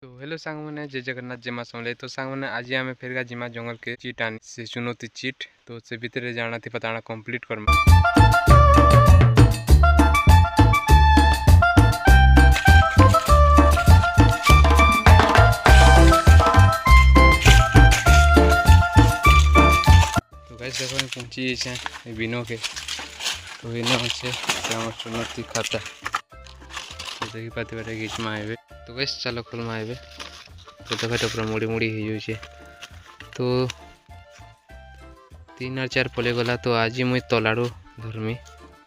तो हेलो सांग मैंने जय जगन्नाथ जय मां समले। तो सांग मैंने आज आम फेरगा जिमा जंगल के चिट आनी से चुनौती चिट तो से भितर जाना थी पता कंप्लीट करमा। तो गाइस देखो पहुंची जाए बिनो के तो बिनो अच्छे चुनौती खाता तो देखी पाते बारे घिचमा आए तो गाइस चलो खोलमा आए तो देखो पूरा मुड़ी मुड़ी हो जाए तो 3 और 4 पले गला तो आज मुई तलाड़ू धरमी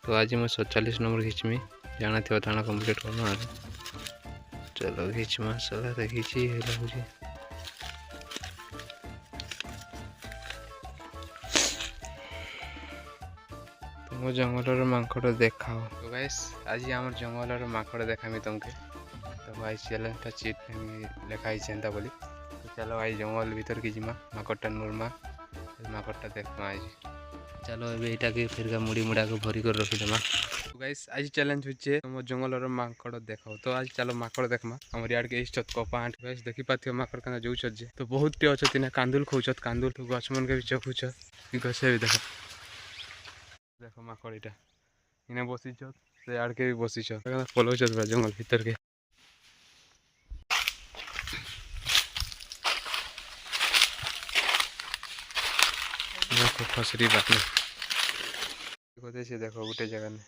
तो आज मुझे 47 नंबर घिचमी जाना थी थाना कंप्लीट करना। चलो घिचमा सला तो घिची है तो मो जंगल मांकड़ देखाओ तो गाइस आज आम जंगल मांकड़ देखामी तुमके तो भाई चैलेंज चिट लिखाई चिंता बोली तो चलो भाई जंगल भीतर की जिमा माकड़टा नुरमा माकड़टा देखमा आज चलो एटा के फिर मुड़ी मुड़ा को भरी कर रखीदेमा। तो गाइस आज चैलेंज होचे तुम जंगल माकड़ देखाओ तो आज चलो माकड़ देखमा हमर यार के इष्ट कपाट गाइस देखि पाथियो माकड़ कना जोउछ जे तो बहुत टे अछत ना कांदुल खौछत कांदुल तो गछ मन के भी चखुछ गसे भी देखो देखो माकड़ इटा इने बसिछ से यार के भी बसिछ पलोछ जंगल भीतर के देखो फसरी बात देखो गोटे जगह में